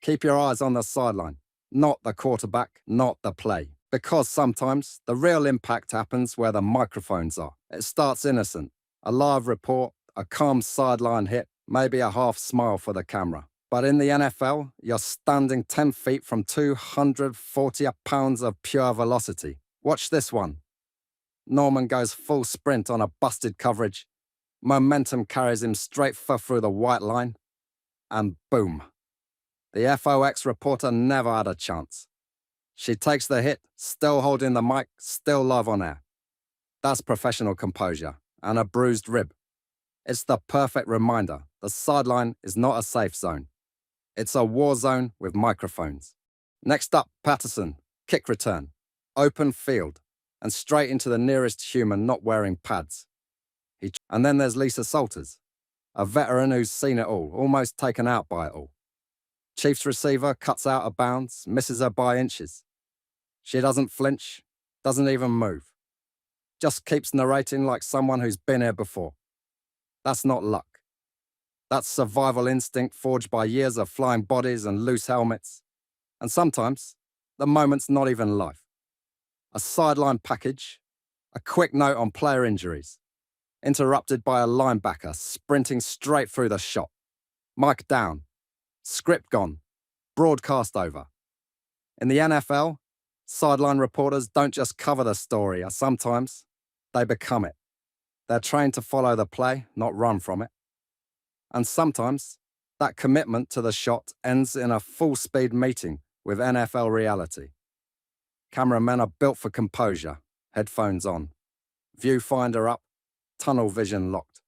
Keep your eyes on the sideline, not the quarterback, not the play. Because sometimes the real impact happens where the microphones are. It starts innocent, a live report, a calm sideline hit, maybe a half smile for the camera. But in the NFL, you're standing 10 feet from 240 pounds of pure velocity. Watch this one. Norman goes full sprint on a busted coverage. Momentum carries him straight through the white line. And boom. The FOX reporter never had a chance. She takes the hit, still holding the mic, still live on air. That's professional composure and a bruised rib. It's the perfect reminder the sideline is not a safe zone. It's a war zone with microphones. Next up, Patterson, kick return, open field, and straight into the nearest human not wearing pads. And then there's Lisa Salters, a veteran who's seen it all, almost taken out by it all. Chiefs receiver cuts out of bounds, misses her by inches. She doesn't flinch, doesn't even move. Just keeps narrating like someone who's been here before. That's not luck. That's survival instinct forged by years of flying bodies and loose helmets. And sometimes, the moment's not even life. A sideline package, a quick note on player injuries, interrupted by a linebacker sprinting straight through the shot. Mic down, script gone, broadcast over. In the NFL, sideline reporters don't just cover the story, sometimes they become it. They're trained to follow the play, not run from it. And sometimes that commitment to the shot ends in a full-speed meeting with NFL reality. Cameramen are built for composure, headphones on, viewfinder up, tunnel vision locked.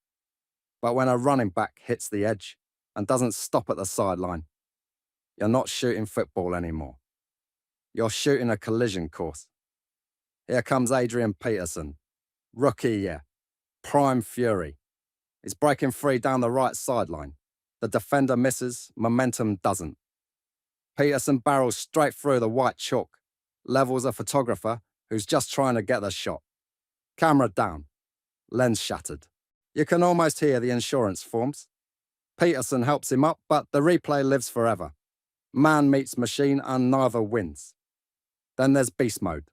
But when a running back hits the edge and doesn't stop at the sideline, you're not shooting football anymore. You're shooting a collision course. Here comes Adrian Peterson, rookie year, prime fury. He's breaking free down the right sideline. The defender misses, momentum doesn't. Peterson barrels straight through the white chalk, levels a photographer who's just trying to get the shot. Camera down, lens shattered. You can almost hear the insurance forms. Peterson helps him up, but the replay lives forever. Man meets machine and neither wins. Then there's beast mode.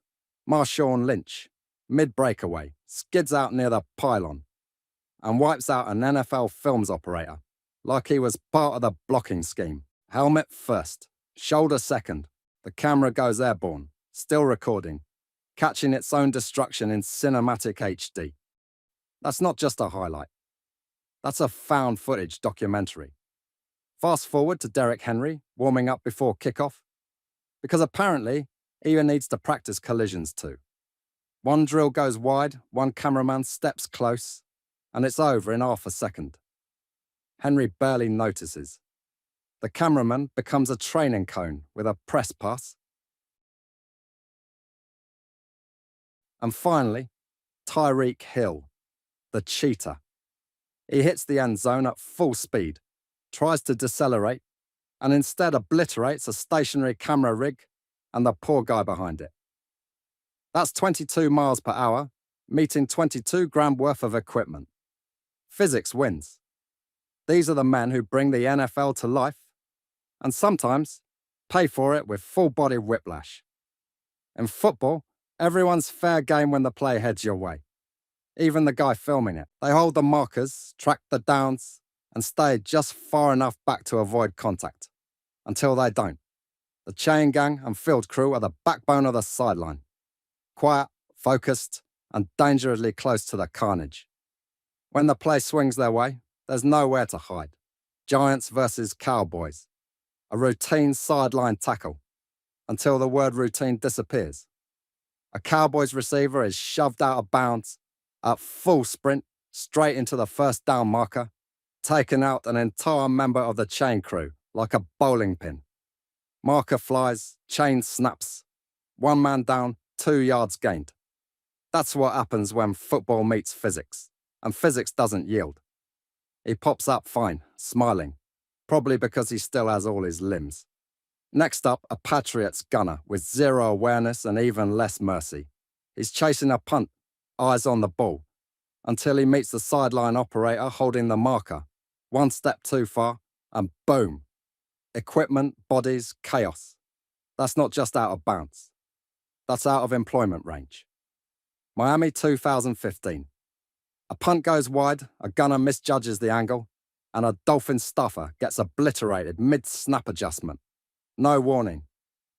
Marshawn Lynch, mid-breakaway, skids out near the pylon and wipes out an NFL films operator like he was part of the blocking scheme. Helmet first, shoulder second. The camera goes airborne, still recording, catching its own destruction in cinematic HD. That's not just a highlight. That's a found footage documentary. Fast forward to Derrick Henry, warming up before kickoff, because apparently he even needs to practice collisions too. One drill goes wide, one cameraman steps close, and it's over in half a second. Henry barely notices. The cameraman becomes a training cone with a press pass. And finally, Tyreek Hill, the cheater. He hits the end zone at full speed, tries to decelerate, and instead obliterates a stationary camera rig and the poor guy behind it. That's 22 miles per hour, meeting 22 grand worth of equipment. Physics wins. These are the men who bring the NFL to life, and sometimes pay for it with full-body whiplash. In football, everyone's fair game when the play heads your way. Even the guy filming it. They hold the markers, track the downs, and stay just far enough back to avoid contact. Until they don't. The chain gang and field crew are the backbone of the sideline. Quiet, focused, and dangerously close to the carnage. When the play swings their way, there's nowhere to hide. Giants versus Cowboys. A routine sideline tackle, until the word routine disappears. A Cowboys receiver is shoved out of bounds, at full sprint, straight into the first down marker, taking out an entire member of the chain crew like a bowling pin. Marker flies, chain snaps. One man down, 2 yards gained. That's what happens when football meets physics, and physics doesn't yield. He pops up fine, smiling, probably because he still has all his limbs. Next up, a Patriots gunner with zero awareness and even less mercy. He's chasing a punt, eyes on the ball, until he meets the sideline operator holding the marker. One step too far, and boom. Equipment, bodies, chaos. That's not just out of bounds. That's out of employment range. Miami 2015. A punt goes wide, a gunner misjudges the angle, and a Dolphin stuffer gets obliterated mid-snap adjustment. No warning.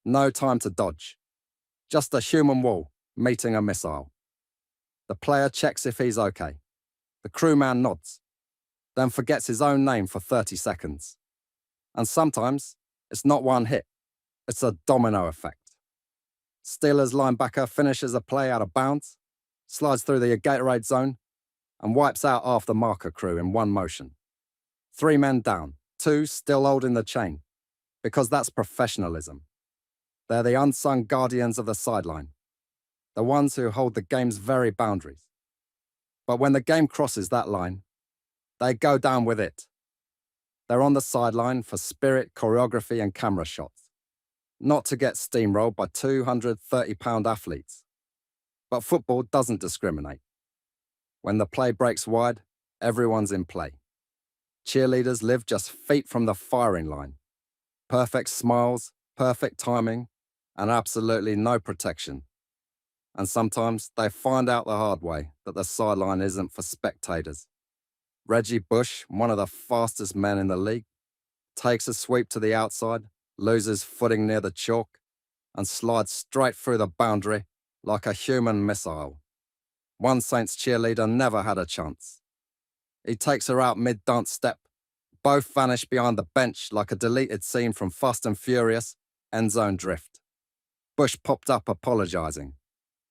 No time to dodge. Just a human wall meeting a missile. The player checks if he's okay. The crewman nods, then forgets his own name for 30 seconds. And sometimes it's not one hit, it's a domino effect. Steelers linebacker finishes a play out of bounds, slides through the Gatorade zone, and wipes out half the marker crew in one motion. 3 men down, 2 still holding the chain, because that's professionalism. They're the unsung guardians of the sideline, the ones who hold the game's very boundaries. But when the game crosses that line, they go down with it. They're on the sideline for spirit, choreography, and camera shots, not to get steamrolled by 230-pound athletes. But football doesn't discriminate. When the play breaks wide, everyone's in play. Cheerleaders live just feet from the firing line. Perfect smiles, perfect timing, and absolutely no protection. And sometimes they find out the hard way that the sideline isn't for spectators. Reggie Bush, one of the fastest men in the league, takes a sweep to the outside, loses footing near the chalk, and slides straight through the boundary like a human missile. One Saints cheerleader never had a chance. He takes her out mid-dance step. Both vanish behind the bench like a deleted scene from Fast and Furious, end zone drift. Bush popped up apologizing.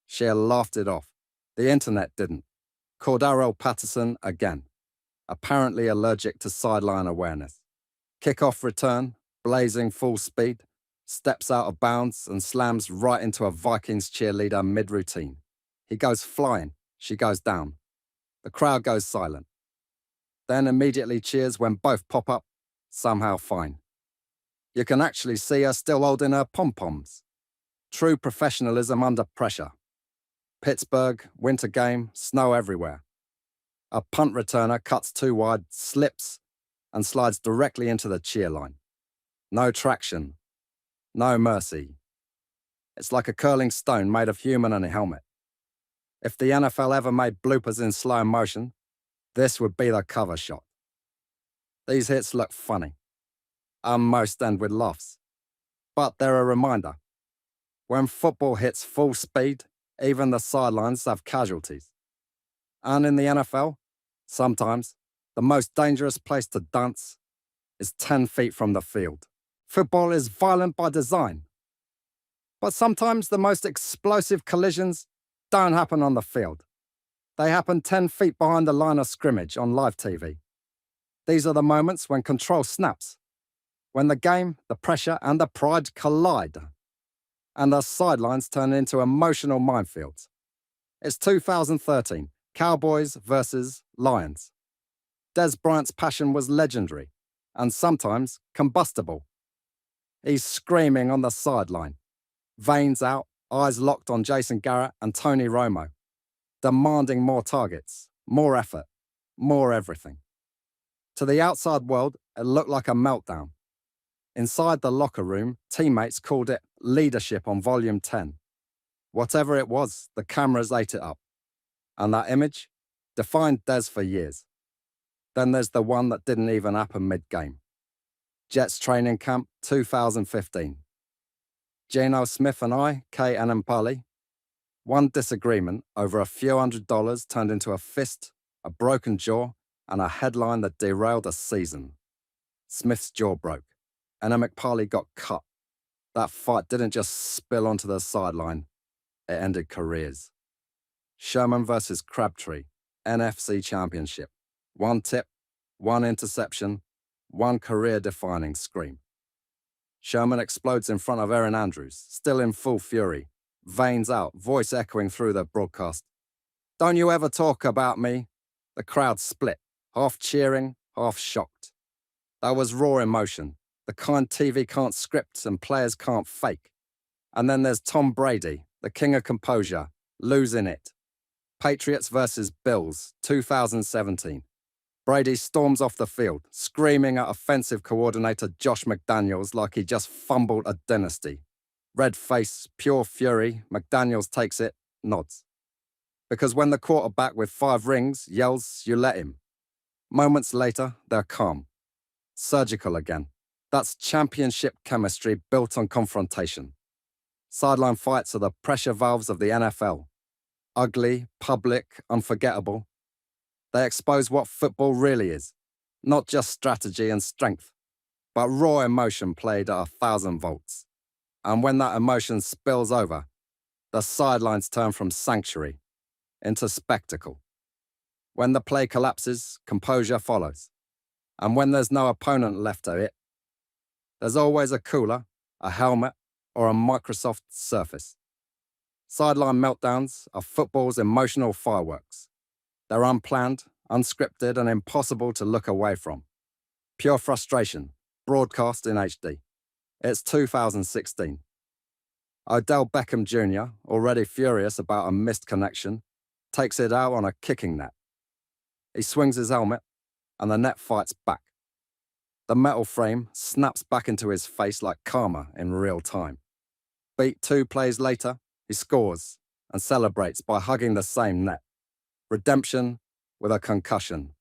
Cher laughed it off. The internet didn't. Cordaro Patterson again, apparently allergic to sideline awareness. Kickoff return, blazing full speed, steps out of bounds and slams right into a Vikings cheerleader mid-routine. He goes flying, she goes down. The crowd goes silent. Then immediately cheers when both pop up, somehow fine. You can actually see her still holding her pom-poms. True professionalism under pressure. Pittsburgh, winter game, snow everywhere. A punt returner cuts too wide, slips, and slides directly into the cheer line. No traction. No mercy. It's like a curling stone made of human and a helmet. If the NFL ever made bloopers in slow motion, this would be the cover shot. These hits look funny. Most end with laughs. But they're a reminder. When football hits full speed, even the sidelines have casualties. And in the NFL, sometimes, the most dangerous place to dance is 10 feet from the field. Football is violent by design. But sometimes the most explosive collisions don't happen on the field. They happen 10 feet behind the line of scrimmage on live TV. These are the moments when control snaps, when the game, the pressure, and the pride collide, and the sidelines turn into emotional minefields. It's 2013, Cowboys versus Lions. Des Bryant's passion was legendary, and sometimes combustible. He's screaming on the sideline, veins out, eyes locked on Jason Garrett and Tony Romo, demanding more targets, more effort, more everything. To the outside world, it looked like a meltdown. Inside the locker room, teammates called it leadership on volume 10. Whatever it was, the cameras ate it up. And that image defined Des for years. Then there's the one that didn't even happen mid-game. Jets training camp 2015. Geno Smith and I, Kay Anampali, one disagreement over a few $100 turned into a fist, a broken jaw, and a headline that derailed a season. Smith's jaw broke. Anna McParley got cut. That fight didn't just spill onto the sideline. It ended careers. Sherman versus Crabtree, NFC Championship. One tip, one interception, one career-defining scream. Sherman explodes in front of Erin Andrews, still in full fury, veins out, voice echoing through the broadcast. "Don't you ever talk about me." The crowd split, half cheering, half shocked. That was raw emotion, the kind TV can't script and players can't fake. And then there's Tom Brady, the king of composure, losing it. Patriots versus Bills, 2017. Brady storms off the field, screaming at offensive coordinator Josh McDaniels like he just fumbled a dynasty. Red face, pure fury, McDaniels takes it, nods. Because when the quarterback with 5 rings yells, you let him. Moments later, they're calm. Surgical again. That's championship chemistry built on confrontation. Sideline fights are the pressure valves of the NFL. Ugly, public, unforgettable. They expose what football really is. Not just strategy and strength, but raw emotion played at 1,000 volts. And when that emotion spills over, the sidelines turn from sanctuary into spectacle. When the play collapses, composure follows. And when there's no opponent left to hit, there's always a cooler, a helmet, or a Microsoft Surface. Sideline meltdowns are football's emotional fireworks. They're unplanned, unscripted, and impossible to look away from. Pure frustration, broadcast in HD. It's 2016. Odell Beckham Jr., already furious about a missed connection, takes it out on a kicking net. He swings his helmet, and the net fights back. The metal frame snaps back into his face like karma in real time. Beat 2 plays later, he scores and celebrates by hugging the same net. Redemption with a concussion.